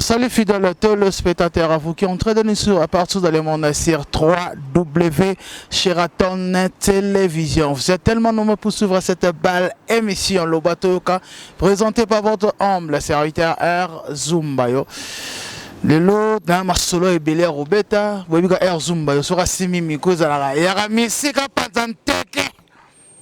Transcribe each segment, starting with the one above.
Salut fidèles téléspectateurs, à vous qui entrez de nous sur à partir de le monde sur 3W Sheraton Télévision. Vous êtes tellement nombreux pour suivre cette belle émission, le bateau présenté par votre humble serviteur R Zumbayo. Le lot dans ma solo et belé robeta, vous voyez R Zumbayo sera simi miko zala ya misika pazanteke.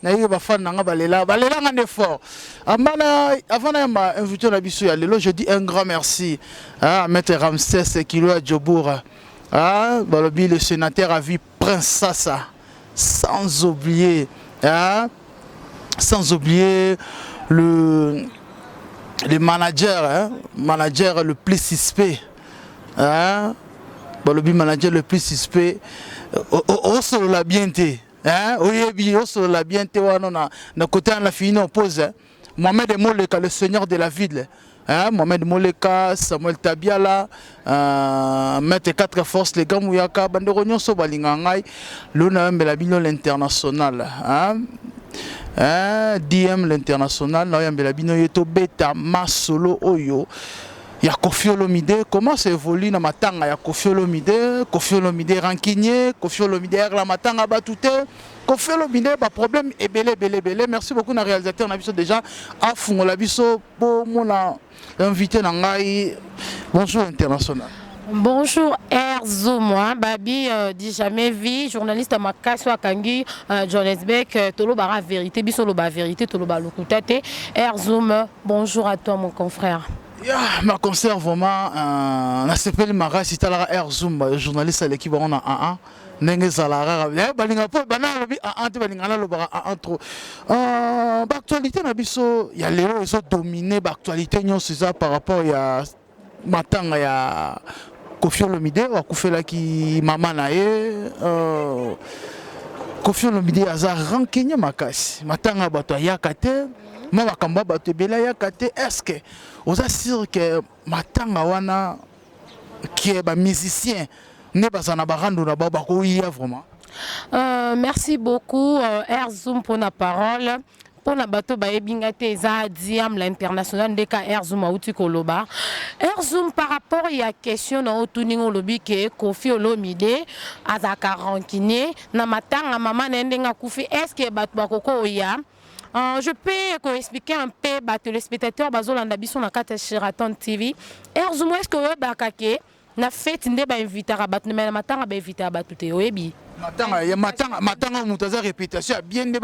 Naïe bafan nanga balela ngane fort. Amana avant ma invité la biso ya lelo, je dis un grand merci à maître Ramsès Kilo Djobour. Balobi le sénateur a vu Prince Sassa, sans oublier le manager manager le plus suspect. Balobi manager le plus suspect au solo la bienté. Oui, sur la bien na côté de la fille oppose Mohamed Moleka, le seigneur de la ville. Mohamed Moleka, Samuel Tabiala, Maître 4 forces, les gars Mouyaka, Banderonio Sobalingangai, l'ONAM et la Bino l'international. DM l'international, l'ONAM et la Bino Yeto Beta, Masolo Oyo. Il y a Kofi Olomide, comment ça évolue dans ma tanga? Il y a Kofi Olomide rancunier, Kofi Olomide la matanga batute, Kofi Olomide problème est belé. Merci beaucoup na réalisateur na biso déjà à fond la biso pour mon invité nangai. Bonjour international. Bonjour Erzo, Babi dit jamais vie, journaliste à Makasso Akangi, Johannesburg, Tolobara vérité, Bisoloba vérité, Toloba Lukutate. Erzoum, bonjour à toi mon confrère. Ma concert vraiment na s'appelle Mara Sitalara Air Zoom journaliste à l'équipe on a un nenge salara balinga po bana lobi a ante balinga na lobara a trop actualité na biso ya lelo ils ont dominé actualité nyo c'est ça par rapport ya matanga ya Kofi Olomide wa kufela ki mama na ye Kofi Olomide aza rankenya makasi matanga bato ya kate mama kamba bato bela ya kate est-ce que vous assure que matanga wana qui est ba musicien ne pas na barando na baba ko iya vraiment. Merci beaucoup Erzoum pour la parole. Pour la bateau baebingate za diam l'international de ka Erzoum auti koloba. Erzoum par rapport à la question na otuningo lobi ke Kofi Olomide azaka rankine na matanga mama nendenga kufi est-ce que bato bakoko oya. Je peux expliquer un peu à les spectateurs bazolanda biso na kata Sheraton TV. Erzoum est-ce que we bakake na fête nde ba inviter à battre mais matanga ba inviter à battre te oyebi. Matanga mutaza réputation bien de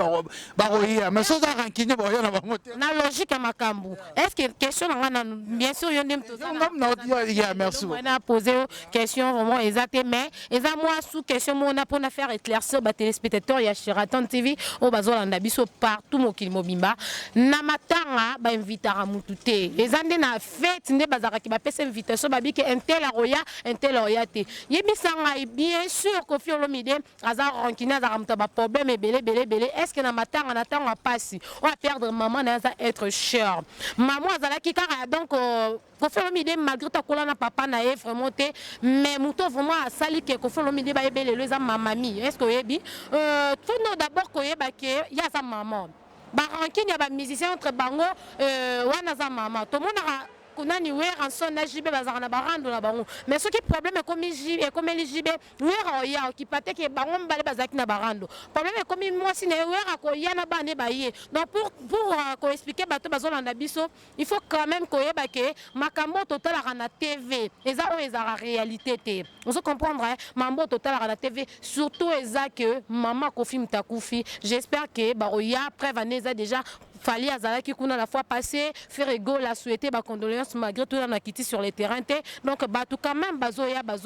baroya mais ça rankine boya na bamote. Na logique à makambu. Est-ce que question na bien sûr yo ndem to ça. Merci beaucoup. On a posé question vraiment exacte mais eza moi sous question on a pour faire éclaircir ba téléspectateurs ya Sheraton TV au bazolanda biso partout mokili mobimba na matanga ba inviter à mutute. Ezande na fête nde bazaka ki ba pesa invitation ba bi ke intel roya intel royate. Yebisanga bien sûr Kofi Olomide azar rancune azar mtaba problème belé est-ce que na matanga na tanga passi on va perdre maman na za être cher maman azala ki kara donc Kofi Olomide malgré ta kola na papa na e vraiment te mais muto vraiment sali que Kofi Olomide ba ebele le za mamami est-ce que yebi tout d'abord ko yeba ke ya sa maman ba rancune ya ba musicien entre bango wana za maman to mona kunani wera son na jibe bazana na barando na bango mais ce qui problème est comme jibe et comme jibe wera ya qui pate ke bango mbale bazaki na barando problème est comme moi si na wera ko ya na bane baye donc pour expliquer bato bazona na biso il faut quand même ko yeba ke makambo total na TV eza o eza la réalité te on se comprendre mambo total na TV surtout eza que maman Kofi Mtakufi j'espère que baroya après vaneza déjà Fali Azalaki kuna la fois passée faire ego la souhaiter ba condoléances malgré tout on a quitté sur le terrain donc tout quand même bazoya bazo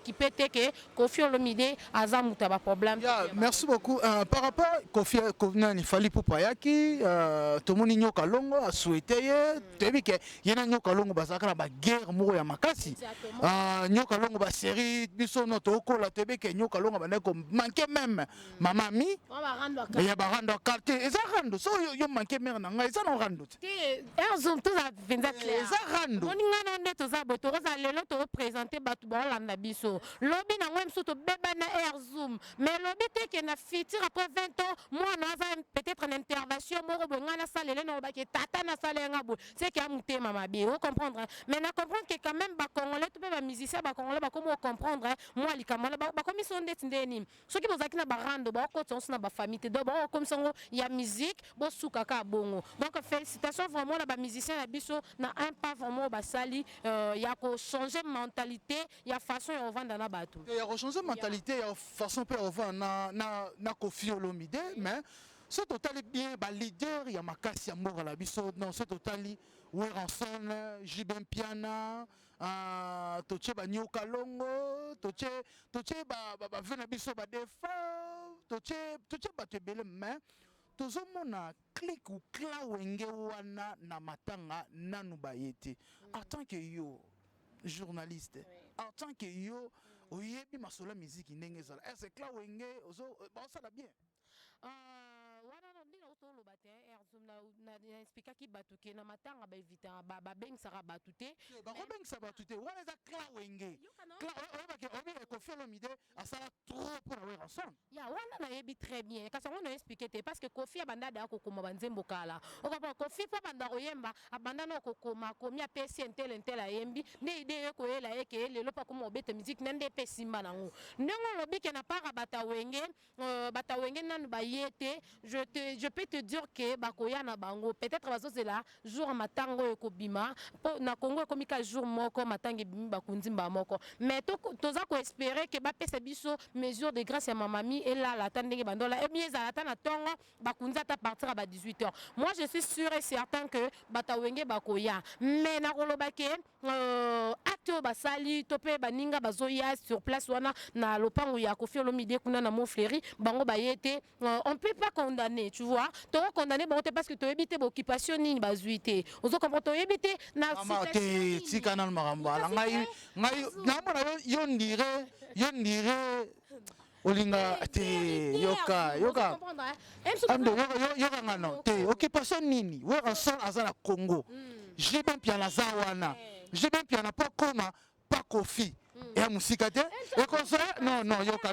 qui pète que Kofi Olomide azamuta ba problème. Merci beaucoup par rapport Kofi il fallait pour payaki tout monde nyoka longo a souhaité tebi que yena nyoka longo bazaka na ba guerre mo ya makasi nyoka longo ba série biso no to ko la tebi que nyoka longo ba ne ko manquer même mamami ya ba rando quartier ezarando so yo flanquer mère na ngai ça non randu Zoom tout ça vingt clair ça randu on nga non to za boto za lelo to présenter batu ba landa biso lobi na ngwem soto beba na Zoom mais lobi te que na futur après 20 ans moi na va peut-être une intervention moko bonga na salle lelo ba ke tata na salle ngabo c'est que amute mama bi on comprendre mais na comprendre que quand même ba congolais to ba musicien ba congolais ba comment comprendre moi likamala ba comme son ndetindeni so ki bozaki na barando ba ko tonso na ba famille te do ba comme ça il y a musique bo sukaka bongo donc félicitations vraiment la ba musicien na biso na un pas vraiment ba sali ya ko changer mentalité ya façon ya vendre na bato ya ko changer mentalité ya façon pe vendre na Koffi Olomide mais c'est totalement bien ba leader ya makasi ya mort la biso non c'est totalement Weranson Jibem Piana toche ba nyoka longo toche ba vena biso ba defa toche ba tebele mais tozomona click ou klawenge wana na matanga nanu bayete en tant que yo journaliste en tant que yo oyebi masola musique ndenge ezala est-ce que klawenge ozo ba sala bien wana no ndina utolo bate Zoom na explica ki batuke na matanga ba evita ba bengsaka batute ba ko bengsa batute wana za klawenge oba ke obi e Koffi Olomide asala trop pour la Weranson ya wana na yebi très bien kasi on a expliqué te parce que Koffi abanda da ko koma banzembo kala o ko Koffi pa banda oyemba abanda no ko koma komi a pesi entel ayembi ne ide ko ela eke lelo pa ko mo bete musique nende pesimba nango ndenge lobi ke na para batawenge nanu ba yete je peux te dire que bakoya na bango peut-être bazozela jour matango ekobima na Congo komika jour moko matangi bimi bakunzimba moko mais toza ko espérer que ba pesa biso mesure de grâce ya mamami et là la tandenge bandola et bien za na tongo bakunza ta partir à 18h moi je suis sûr et certain que batawenge bakoya mais na koloba ke acte basali topé baninga bazoya sur place wana na lopango ya Koffi Olomide kuna na Montfleury bango bayete on peut pas condamner tu vois to condamner bango parce que to éviter occupation ni bazuité ozo comprendre to éviter na situation ti kanal maramba ngai na mona yo ndire olinga te yoka ando yoka ngano te occupation nini Weranson azala Congo j'ai bien piana za wana j'ai bien piana pas koma pas Koffi et musika te et comme ça non yoka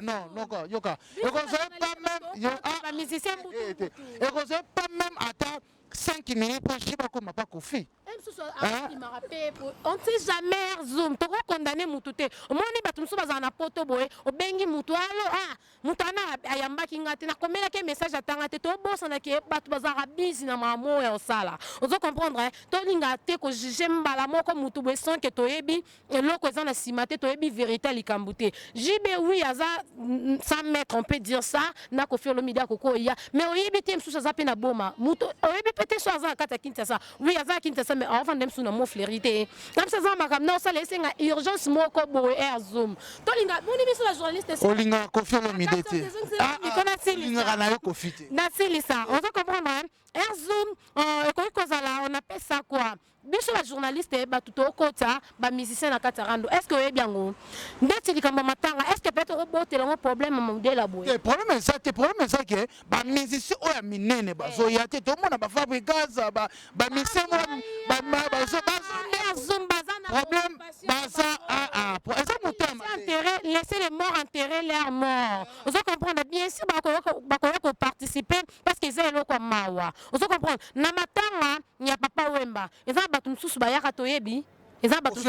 yoka et comme ça pas même musicien et comme ça pas même attends 5 minutes pour je pas comme pas Koffi on sait jamais Zoom to condamner mutu te omoni bato musu baza na poto boye obengi mutu alo mutana ayamba kingate na komela ke message atanga te to bossa na ke bato baza busy na mamo ya osala ozo comprendre to linga te ko juger mbala moko mutu boye sans que to yebi eloko eza na simate to yebi vérité likambute jibe oui aza 100 mètres on peut dire ça na Koffi Olomide koko ya mais oyebi te musu aza pe na boma mutu oyebi peut-être aza kata Kinshasa oui aza Kinshasa mais avant dem sous na Montfleury te comme ça za makam na osala esenga urgence moko boye Zoom to linga boni biso la journaliste olinga Koffi Olomide te olinga na yo Koffi te na silisa on va comprendre Zoom on appelle ça quoi biso la journaliste batuto okota ba musicien na katarando est-ce que oyebi yango ndeti likambo matanga est-ce que peut-être robotela mo problème modela boye le problème c'est que ba musicien oya minene bazo ya te to mona ba fabriqueurs ba musicien ba Zoom problème baza pour ça motema intérêt laisser les morts enterrer leurs morts vous comprendre bien sûr ba participer parce que c'est eloko mawa vous comprendre na matanga nya papa wemba eza bato mususu bayaka toyebi eza bato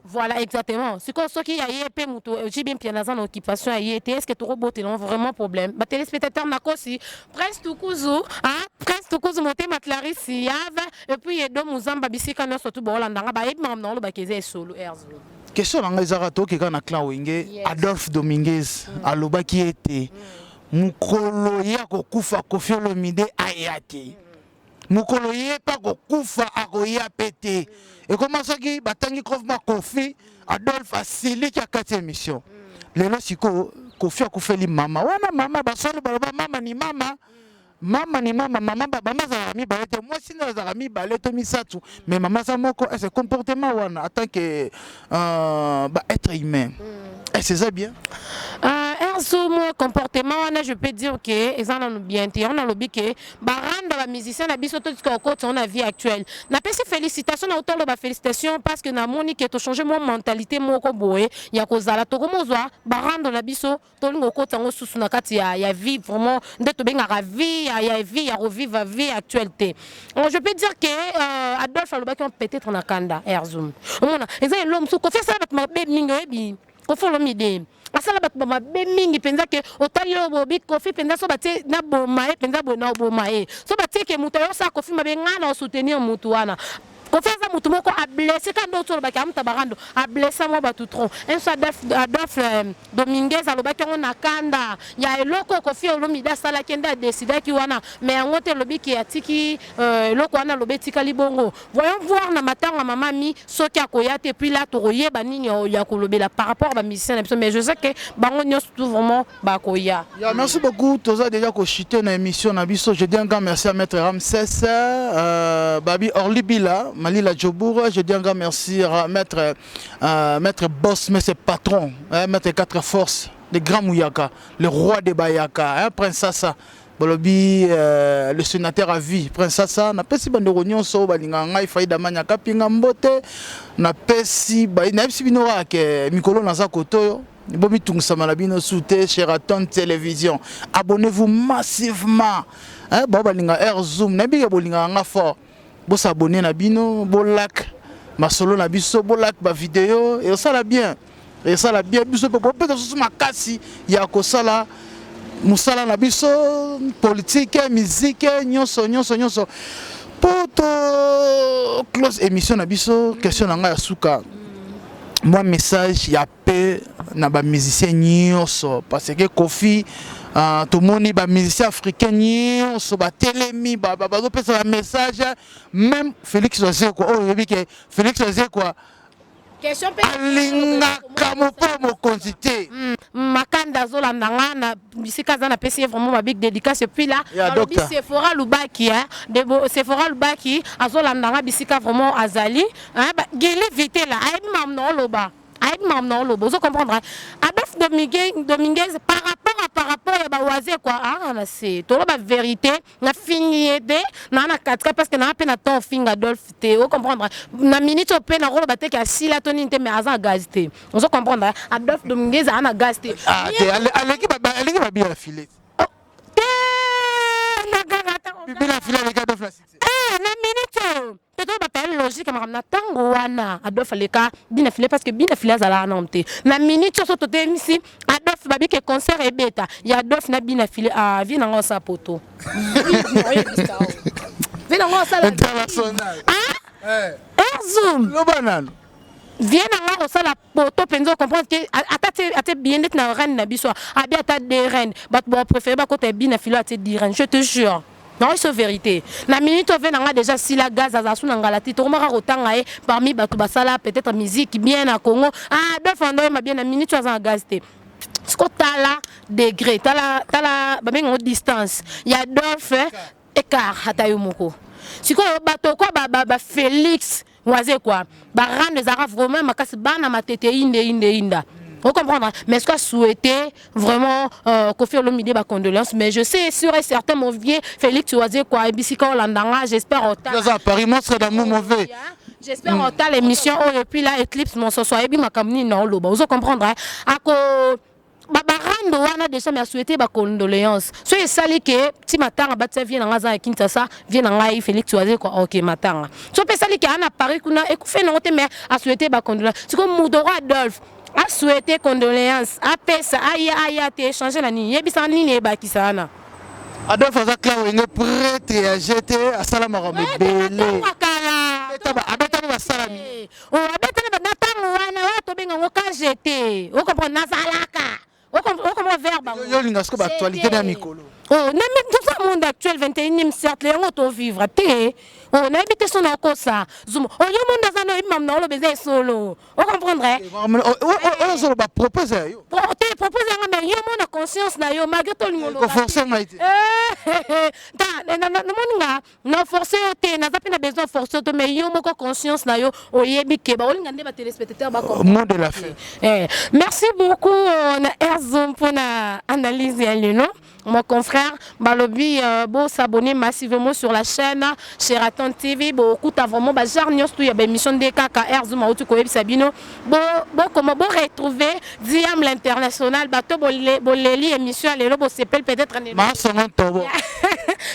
voilà exactement c'est comme ce qui a yepé muto j'ai bien bien dans occupation a yete est-ce que tu robote là vraiment problème ba téléspectateur nakosi presque tout kuzu motema Clarisse yave et puis edo muzamba bisika no surtout bolandanga ba yebi mamna lo ba keze solo Zoom question nanga ezaka to keka na clan wenge Adolphe Dominguez alobaki ete mukolo ya kokufa Koffi Olomide ayate mukolo ye pa kokufa akoya pete et comment ça qui batangi kofma Koffi Adolphe asiliki akati émission lelo siko Koffi akufeli mama wana mama basolo baloba mama ni mama za mi balete moi sino za mi balete misatu mais mama sa moko ce comportement wana en tant que être humain est-ce ça bien mon comportement, je peux dire que ils en ont bien été. On a lobby que baranda ba musicien na biso tout ce qu'on a vie actuelle. Na pesi félicitations na autant ba félicitations parce que na moni que to changer mon mentalité moko boye ya kozala to komozwa baranda na biso to lingo ko tango susu na kati ya vie vraiment ndeto benga vie ya vie ya revivre vie actualité. Je peux dire que Adolphe alobaki on peut-être na kanda Erzoum. Omona eza l'homme sou ko fait ça avec ma mingo ebi. Ko fo lo mide. Asala bat ba be mingi penza ke otali lo bobi kofi penza so batie na boma e penza bona boma e so batie ke muto yo sa kofi mabe ngana o soutenir mutu wana kofeza mutu moko a blessé quand d'autres ba kam tabarando a blessé moi ba tout tron un so Adolphe Dominguez alobaki on nakanda ya eloko kofi olomida sala kenda décider ki wana mais ngote lobi ki atiki eloko wana lobeti kalibongo voyons voir na matanga mama mi soki akoyate puis là toroye ba nini ya kolobela par rapport ba musicien mais je sais que bango nyos tout vraiment ba koya. Merci beaucoup toza déjà ko chiter na émission na biso. Je dis un grand merci à maître Ramsès Babi Orlibila Malila Djobour. Je dis un grand merci à maître boss mais c'est patron maître 4 forces le grand Mouyaka le roi des Bayaka Prince Sassa Bolobi le sénateur à vie Prince Sassa na pesi bandoro nyonso balinga ngai faida manyaka pinga mbote na pesi binora ke mikolo na za kotoyo bomi tungsa malabino soute Sheraton Télévision. Abonnez-vous massivement balinga Erzoum na biga bolinga nga fort bo s'abonner na bino bo like masolo na biso bo like ba vidéo et ça la bien biso peut-être sous makasi ya ko sala musala na biso politique musique nyonso poto close émission na biso question na nga ya suka moi message ya paix na ba musicien nyonso parce que Kofi tout le monde ba musicien africain nyonso ba telemi ba pesa message même Félix Ozé quoi Félix Ozé quoi question alinga kamopo mo consulter makanda zola ndanga bisika za na pesi vraiment ma big dédicace puis là Sephora Lubaki Sephora Lubaki azola ndanga bisika vraiment azali gele vite là ai mamno loba vous comprenez Adolphe Dominguez par rapport à bawaze quoi na c'est to la vérité na finité na 4 parce que na peine temps finga Adolphe te vous comprendre na minute au peine rolo batek à sila toninte mais azan gazité vous comprendre Adolphe Dominguez ana gazité allez qui va bien filer na gagata bien filer avec Adolphe na minute peut-être bataille logique na tango wana Adolphe leka bina filer parce que bina filer azala na omte na minute so tote misi Adolphe babi ke concert et beta ya Adolphe na bina filer a vina ngo sa poto vina ngo sa international Erzoum lo banane viens ngo sa la poto penzo comprendre que ate bien d'être na reine na biso abi ata des reines bat bon préféré ba côté bina filer ate des reines je te jure. Non, c'est vérité. Na minute on vient déjà si la gaz à sous n'angalati to mara rotanga parmi batu basala peut-être musique bien à Congo Adolphe ma bien na minute on gazité ce que tala degré tala ba bengo distance il y a Adolphe écart hatayo moko siko bato quoi ba Félix waze quoi ba rendre les arabes vraiment makasi bana matete inda. Vous comprenez? Mais est-ce qu'on souhaitait vraiment Kofi Olomide ba condoléances mais je sais sûr et certain mon vieux Félix Oazé quoi bisika Landanga j'espère ça Paris monstre d'amour mauvais j'espère autant l'émission et puis là Eclipse mon so et bi makamni non loba vous comprendre ako babarando wana déjà mais souhaité ba condoléances so esali ke ti matanga batsa vient nga za Kinshasa vient nga Félix Oazé quoi OK matanga so pesali ke ana Paris kuna e ku fait non te mais a souhaité ba condoléances c'est comme Moudoro Adolphe a souhaité condoléances a pesa aya te échanger la nini yebisa nini e bakisana Adolphe Azakla wenge prêt à jeter à salamara mebele abeta ba salami abeta na tango wana to benga ngoka jeter o comprendre nazalaka o comprendre verbe yo linga sko ba actualité na mikolo Oh, même dans le monde actuel, 21e siècle, les gens ont vivre. On a habité son encore ça. Zoom. Oh, le monde dans un homme, non, le baiser solo. On comprendrait. On va proposer. Proposer, mais il y a mon conscience, malgré tout le monde. Forcément, non, forcé, n'a pas besoin de forcer, mais il y a mon conscience, au yébike, on a des téléspectateurs. Mot de la fin. Merci beaucoup, Erzoom, pour l'analyse, non? Mon confrère Balobi, bon s'abonner massivement sur la chaîne Sheraton TV. Beaucoup t'as vraiment bazar news tout y a ben mission de KKR Zoom auto ko Sabino. Bon comment bon retrouver Diam l'international bateau boleli émission les robots s'appelle peut-être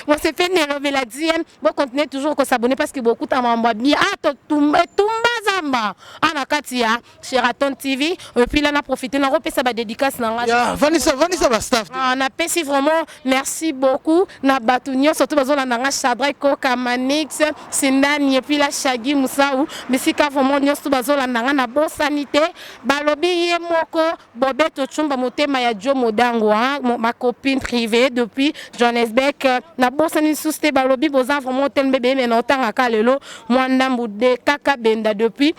Bon c'est fait nérover la Diam. Bon continuez toujours qu'on s'abonner parce que beaucoup t'as m'envoie bien tout Zamba Anakatia Sheraton TV et puis là on a profité on repère ça ba dédicace na Vanessa staff. On a passé vraiment merci beaucoup na batunyo surtout besoin na Chadra Koka Manix Sindani et puis la Shagi Musaou mais si ka vraiment nyos tout besoin na bonne sanité balobi ye moko Bobeto Chumba motema ya Jo Modango ma copine privée depuis Johannesburg na bonne sanité susté balobi boza vraiment tel bébé mais notanga kalelo mwanda mbude kaka benda depuis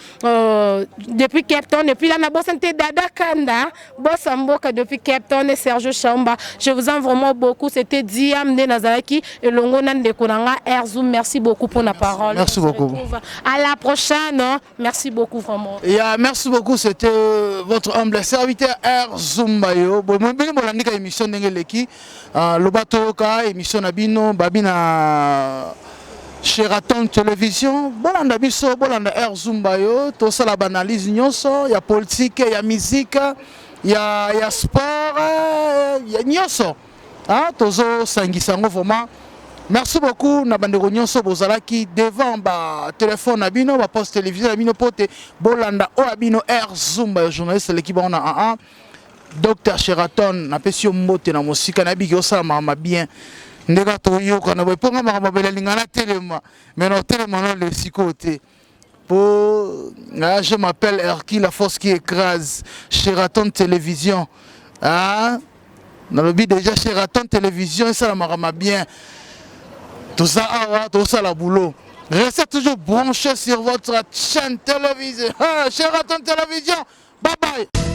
Cape Town et puis là na bonne santé Dada Kanda Bossamboka depuis Cape Town et Sergio Chamba. Je vous en vraiment beaucoup. C'était Diam de Nazaraki et Longonan de Konanga Erzoom. Merci beaucoup pour la parole. Merci beaucoup. À la prochaine. Merci beaucoup vraiment. Merci beaucoup. C'était votre humble serviteur Erzoom Bayo. Bon, moi je vais émission d'Engeleki. Le bateau ka émission Nabino Babina. Sheraton Télévision, bolanda biso, bolanda Erzoom Bayo, tout ça la analyse nyonso, il y a politique, il y a musique, il y a sport, il y a nyonso. Ah, tozo sangisango vraiment. Merci beaucoup na bandeko nyonso bozalaki devant ba téléphone na bino, ba poste télévision na bino pote bolanda o abino Erzoom Bayo journaliste l'équipe on a Docteur Sheraton na pesio mbote na musika na biki osala ma bien. Ndeka toyoka na boponga makamabela lingana telema mais non tellement non le psychoté pour je m'appelle Erki la force qui écrase Sheraton Télévision ah dans le but déjà Sheraton Télévision ça la makama bien tout ça la boulot restez toujours branchés sur votre chaîne télévision Sheraton Télévision bye bye.